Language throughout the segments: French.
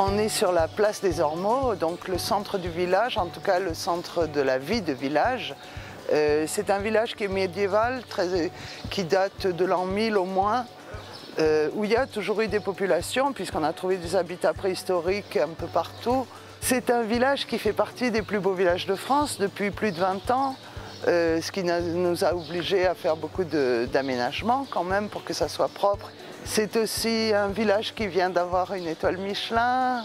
On est sur la place des Ormeaux, donc le centre du village, en tout cas le centre de la vie de village. C'est un village qui est médiéval, qui date de l'an 1000 au moins, où il y a toujours eu des populations, puisqu'on a trouvé des habitats préhistoriques un peu partout. C'est un village qui fait partie des plus beaux villages de France depuis plus de 20 ans, ce qui nous a obligés à faire beaucoup d'aménagements quand même pour que ça soit propre. C'est aussi un village qui vient d'avoir une étoile Michelin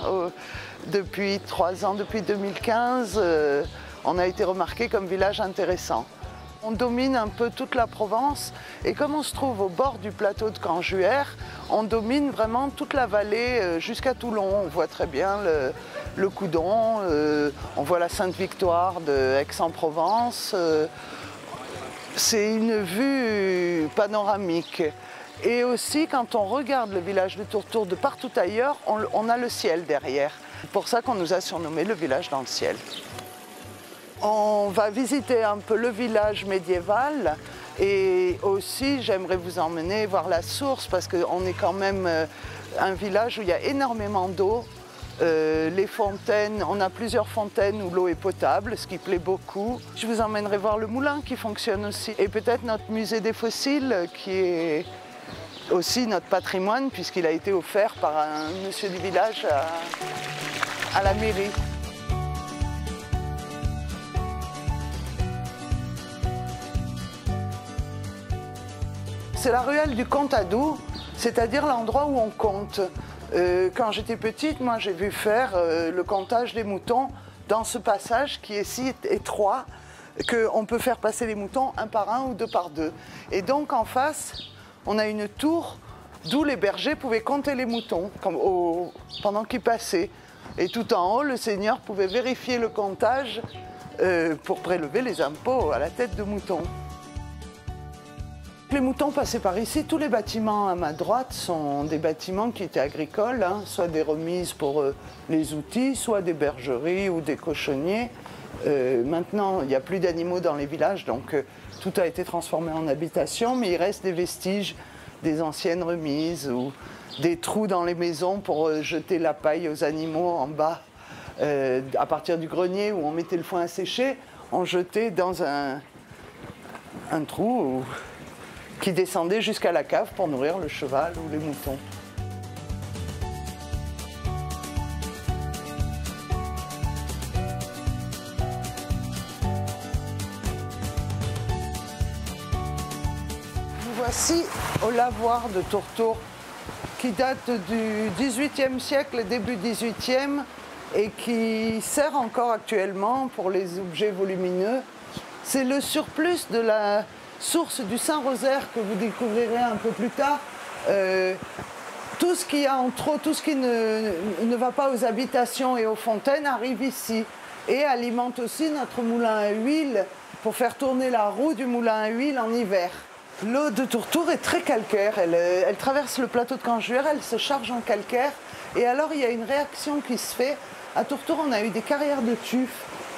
depuis 3 ans, depuis 2015. On a été remarqué comme village intéressant. On domine un peu toute la Provence et comme on se trouve au bord du plateau de Canjuère, on domine vraiment toute la vallée jusqu'à Toulon. On voit très bien le Coudon, on voit la Sainte-Victoire de Aix-en-Provence. C'est une vue panoramique. Et aussi, quand on regarde le village de Tourtour de partout ailleurs, on a le ciel derrière. C'est pour ça qu'on nous a surnommé le village dans le ciel. On va visiter un peu le village médiéval et aussi j'aimerais vous emmener voir la source parce qu'on est quand même un village où il y a énormément d'eau. Les fontaines, on a plusieurs fontaines où l'eau est potable, ce qui plaît beaucoup. Je vous emmènerai voir le moulin qui fonctionne aussi et peut-être notre musée des fossiles qui est aussi notre patrimoine puisqu'il a été offert par un monsieur du village à la mairie. C'est la ruelle du Comptadou, c'est-à-dire l'endroit où on compte. Quand j'étais petite, moi j'ai vu faire le comptage des moutons dans ce passage qui est si étroit qu'on peut faire passer les moutons un par un ou deux par deux. Et donc en face, on a une tour d'où les bergers pouvaient compter les moutons pendant qu'ils passaient. Et tout en haut, le seigneur pouvait vérifier le comptage pour prélever les impôts à la tête de moutons. Les moutons passaient par ici. Tous les bâtiments à ma droite sont des bâtiments qui étaient agricoles, hein, soit des remises pour les outils, soit des bergeries ou des cochonniers. Maintenant, il n'y a plus d'animaux dans les villages, donc tout a été transformé en habitation, mais il reste des vestiges des anciennes remises ou des trous dans les maisons pour jeter la paille aux animaux en bas. À partir du grenier où on mettait le foin à sécher, on jetait dans un trou qui descendait jusqu'à la cave pour nourrir le cheval ou les moutons. Nous voici au lavoir de Tourtour, qui date du XVIIIe siècle, début XVIIIe, et qui sert encore actuellement pour les objets volumineux. C'est le surplus de la source du Saint-Rosaire que vous découvrirez un peu plus tard. Tout ce qu'il y a en trop, tout ce qui ne va pas aux habitations et aux fontaines arrive ici et alimente aussi notre moulin à huile pour faire tourner la roue du moulin à huile en hiver. L'eau de Tourtour est très calcaire, elle traverse le plateau de Canjuère, elle se charge en calcaire et alors il y a une réaction qui se fait. À Tourtour, on a eu des carrières de tuf.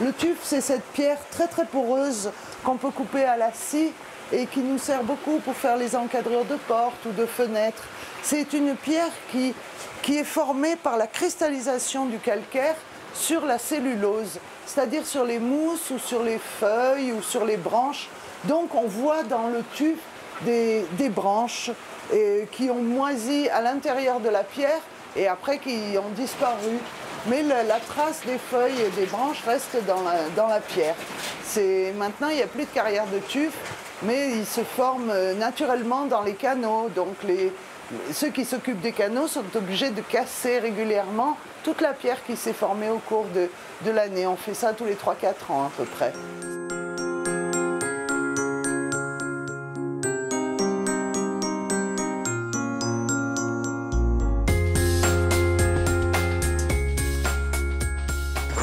Le tuf, c'est cette pierre très très poreuse qu'on peut couper à la scie et qui nous sert beaucoup pour faire les encadrures de portes ou de fenêtres. C'est une pierre qui est formée par la cristallisation du calcaire sur la cellulose, c'est-à-dire sur les mousses ou sur les feuilles ou sur les branches. Donc on voit dans le tuf des branches qui ont moisi à l'intérieur de la pierre et après qui ont disparu. Mais la trace des feuilles et des branches reste dans la pierre. Maintenant, il n'y a plus de carrière de tuf, mais ils se forment naturellement dans les canaux. Donc ceux qui s'occupent des canaux sont obligés de casser régulièrement toute la pierre qui s'est formée au cours de l'année. On fait ça tous les 3-4 ans à peu près.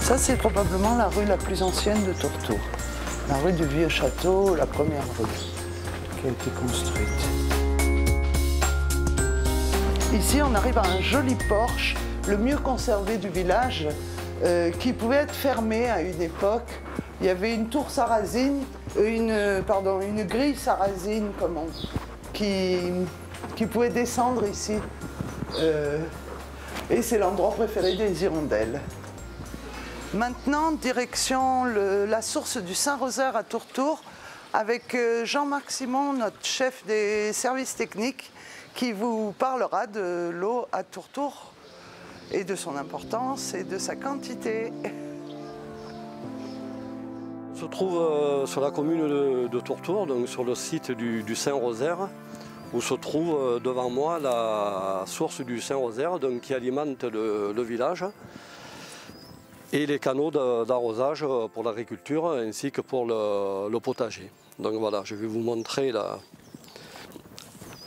Ça, c'est probablement la rue la plus ancienne de Tourtour. La rue du Vieux Château, la première rue qui a été construite. Ici, on arrive à un joli porche, le mieux conservé du village, qui pouvait être fermé à une époque. Il y avait une tour sarrasine, une grille sarrasine qui pouvait descendre ici. Et c'est l'endroit préféré des hirondelles. Maintenant, direction la source du Saint-Rosaire à Tourtour, avec Jean-Marc Simon, notre chef des services techniques, qui vous parlera de l'eau à Tourtour et de son importance et de sa quantité. On se trouve sur la commune de Tourtour, donc sur le site du Saint-Rosaire, où se trouve devant moi la source du Saint-Rosaire, qui alimente le village, et les canaux d'arrosage pour l'agriculture ainsi que pour le potager. Donc voilà, je vais vous montrer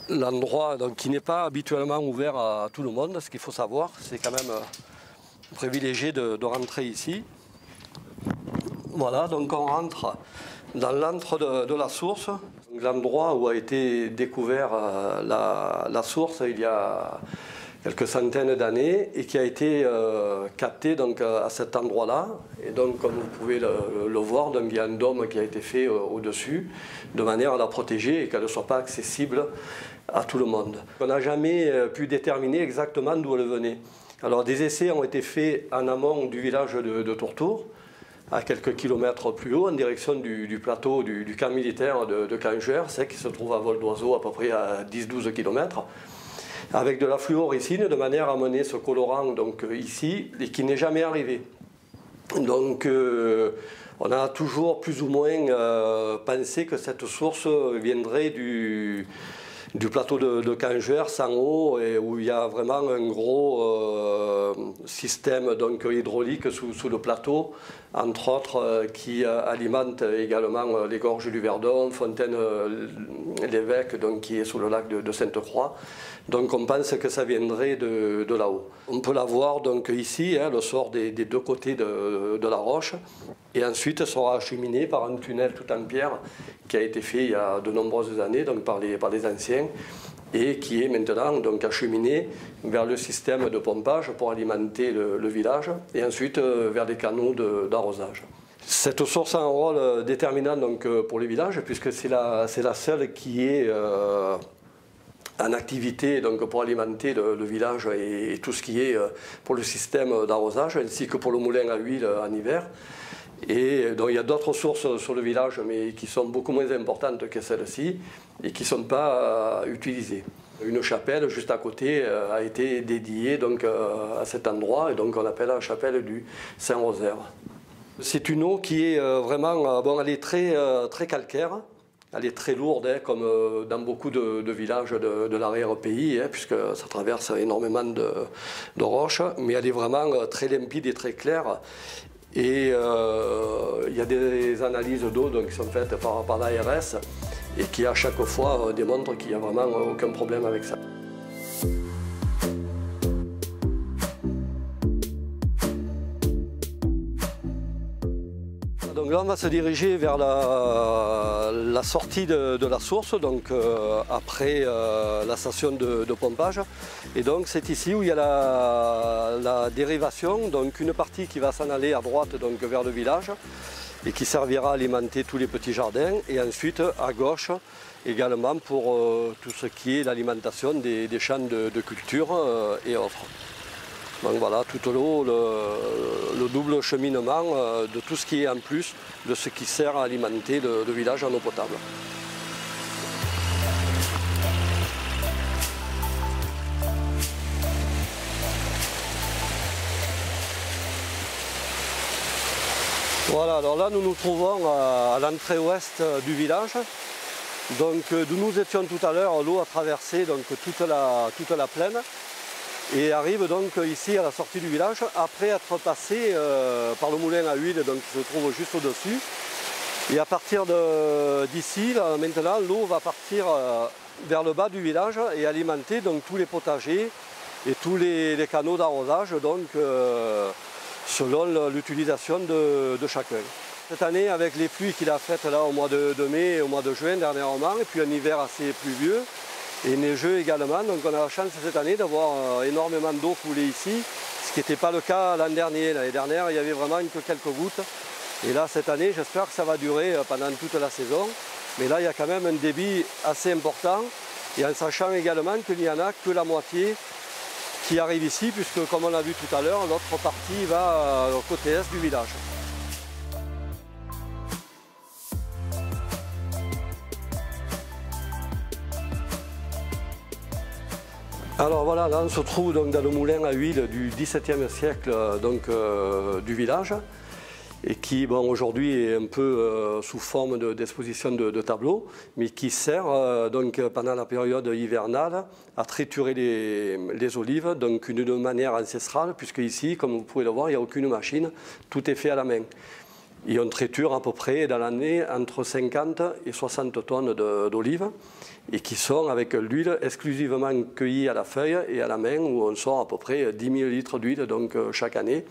l'endroit qui n'est pas habituellement ouvert à tout le monde. Ce qu'il faut savoir, c'est quand même privilégié de rentrer ici. Voilà, donc on rentre dans l'antre de la source, l'endroit où a été découvert la source il y a quelques centaines d'années et qui a été capté donc, à cet endroit-là. Et donc, comme vous pouvez le voir, donc, il y a un dôme qui a été fait au-dessus de manière à la protéger et qu'elle ne soit pas accessible à tout le monde. On n'a jamais pu déterminer exactement d'où elle venait. Alors, des essais ont été faits en amont du village de Tourtour, à quelques kilomètres plus haut, en direction du plateau du camp militaire de Cangers, qui se trouve à vol d'oiseau à peu près à 10-12 km. Avec de la fluoricine, de manière à mener ce colorant donc, ici, et qui n'est jamais arrivé. Donc on a toujours plus ou moins pensé que cette source viendrait du plateau de Cangers en haut, et où il y a vraiment un gros système donc, hydraulique sous le plateau, entre autres qui alimente également les gorges du Verdon, Fontaine-l'Évêque, qui est sous le lac de Sainte-Croix. Donc on pense que ça viendrait de là-haut. On peut la voir donc ici, elle sort des deux côtés de la roche, et ensuite sera acheminée par un tunnel tout en pierre qui a été fait il y a de nombreuses années donc par les anciens, et qui est maintenant donc acheminé vers le système de pompage pour alimenter le village, et ensuite vers des canaux d'arrosage. Cette source a un rôle déterminant donc, pour le village, puisque c'est la seule qui est en activité donc, pour alimenter le village et tout ce qui est pour le système d'arrosage, ainsi que pour le moulin à huile en hiver. Et donc, il y a d'autres sources sur le village, mais qui sont beaucoup moins importantes que celle-ci et qui ne sont pas utilisées. Une chapelle juste à côté a été dédiée donc, à cet endroit, et donc on appelle la chapelle du Saint-Rosaire. C'est une eau qui est vraiment, bon, elle est très calcaire. Elle est très lourde, comme dans beaucoup de villages de l'arrière-pays, puisque ça traverse énormément de roches, mais elle est vraiment très limpide et très claire. Et il y a des analyses d'eau qui sont faites par l'ARS et qui à chaque fois démontrent qu'il n'y a vraiment aucun problème avec ça. Donc là, on va se diriger vers la sortie de la source, donc après la station de pompage. Et donc c'est ici où il y a la dérivation, donc une partie qui va s'en aller à droite donc, vers le village et qui servira à alimenter tous les petits jardins, et ensuite à gauche également pour tout ce qui est l'alimentation des champs de culture et autres. Donc voilà, tout au long, le double cheminement de tout ce qui est en plus de ce qui sert à alimenter le village en eau potable. Voilà, alors là nous nous trouvons à l'entrée ouest du village. Donc d'où nous étions tout à l'heure, l'eau a traversé donc, toute la plaine. Et arrive donc ici à la sortie du village, après être passé par le moulin à huile donc, qui se trouve juste au-dessus. Et à partir d'ici, maintenant, l'eau va partir vers le bas du village et alimenter donc, tous les potagers et tous les canaux d'arrosage, donc selon l'utilisation de chacun. Cette année, avec les pluies qu'il a faites là au mois de mai et au mois de juin dernièrement, et puis un hiver assez pluvieux, et neigeux également, donc on a la chance cette année d'avoir énormément d'eau coulée ici, ce qui n'était pas le cas l'an dernier. L'année dernière, il y avait vraiment que quelques gouttes. Et là, cette année, j'espère que ça va durer pendant toute la saison. Mais là, il y a quand même un débit assez important, et en sachant également qu'il n'y en a que la moitié qui arrive ici, puisque comme on l'a vu tout à l'heure, l'autre partie va au côté est du village. Alors voilà, là on se trouve donc dans le moulin à huile du XVIIe siècle du village, et qui aujourd'hui est un peu sous forme d'exposition de tableaux, mais qui sert donc pendant la période hivernale à triturer les olives, donc d'une manière ancestrale, puisque ici, comme vous pouvez le voir, il n'y a aucune machine, tout est fait à la main. Et on triture à peu près dans l'année entre 50 et 60 tonnes d'olives, et qui sont avec l'huile exclusivement cueillie à la feuille et à la main, où on sort à peu près 10 000 litres d'huile chaque année,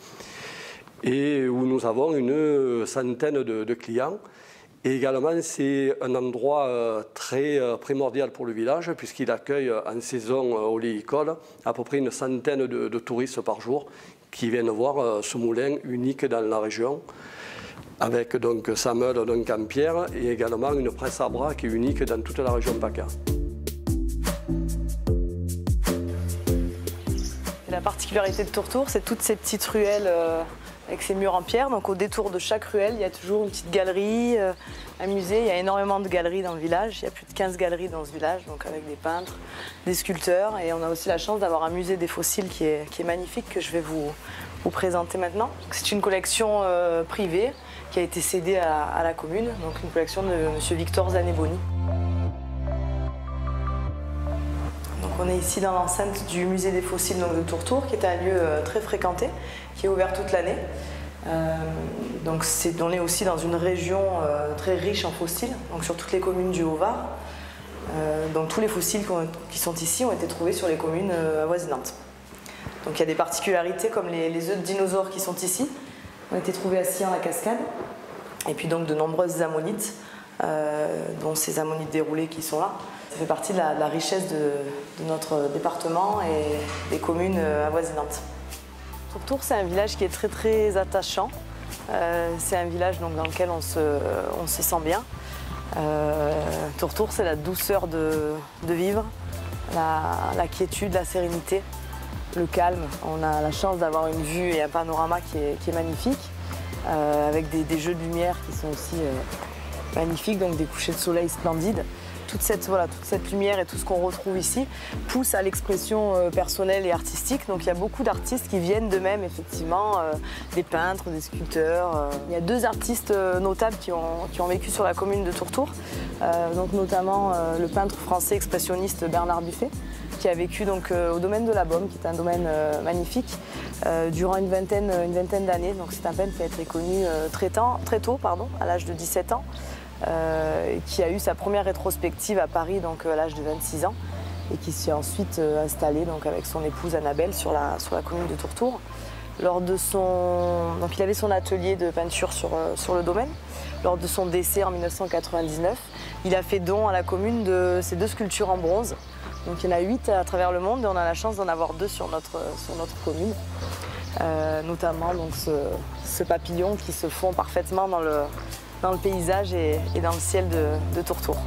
et où nous avons une centaine de clients. Et également, c'est un endroit très primordial pour le village, puisqu'il accueille en saison oléicole à peu près une centaine de touristes par jour qui viennent voir ce moulin unique dans la région, avec donc sa meule en pierre et également une presse à bras qui est unique dans toute la région PACA. La particularité de Tourtour, c'est toutes ces petites ruelles avec ces murs en pierre. Donc au détour de chaque ruelle, il y a toujours une petite galerie, un musée. Il y a énormément de galeries dans le village. Il y a plus de 15 galeries dans ce village, donc avec des peintres, des sculpteurs. Et on a aussi la chance d'avoir un musée des fossiles qui est magnifique, que je vais vous présenter maintenant. C'est une collection privée qui a été cédée à la commune, donc une collection de M. Victor Zaneboni. Donc on est ici dans l'enceinte du musée des fossiles de Tourtour, qui est un lieu très fréquenté, qui est ouvert toute l'année. Donc on est aussi dans une région très riche en fossiles, donc sur toutes les communes du Haut-Var. Donc tous les fossiles qui sont ici ont été trouvés sur les communes avoisinantes. Donc il y a des particularités comme les œufs de dinosaures qui sont ici, ont été trouvés assis en la cascade, et puis donc de nombreuses ammonites, dont ces ammonites déroulées qui sont là. Ça fait partie de la richesse de notre département et des communes avoisinantes. Tourtour, c'est un village qui est très très attachant. C'est un village donc, dans lequel on se sent bien. Tourtour, c'est la douceur de vivre, la quiétude, la sérénité, le calme. On a la chance d'avoir une vue et un panorama qui est magnifique, avec des jeux de lumière qui sont aussi magnifiques, donc des couchers de soleil splendides. Toute cette lumière et tout ce qu'on retrouve ici pousse à l'expression personnelle et artistique. Donc il y a beaucoup d'artistes qui viennent d'eux-mêmes, effectivement, des peintres, des sculpteurs. Il y a deux artistes notables qui ont vécu sur la commune de Tourtour, donc notamment le peintre français expressionniste Bernard Buffet, qui a vécu donc, au domaine de la Baume, qui est un domaine magnifique, durant une vingtaine d'années. Donc c'est un peintre qui a été connu très tôt, à l'âge de 17 ans. Qui a eu sa première rétrospective à Paris donc, à l'âge de 26 ans et qui s'est ensuite installé donc, avec son épouse Annabelle sur la commune de Tourtour. Donc, il avait son atelier de peinture sur le domaine. Lors de son décès en 1999, il a fait don à la commune de ces deux sculptures en bronze. Donc, il y en a 8 à travers le monde et on a la chance d'en avoir 2 sur notre commune. Notamment donc, ce papillon qui se fond parfaitement dans le paysage et dans le ciel de Tourtour.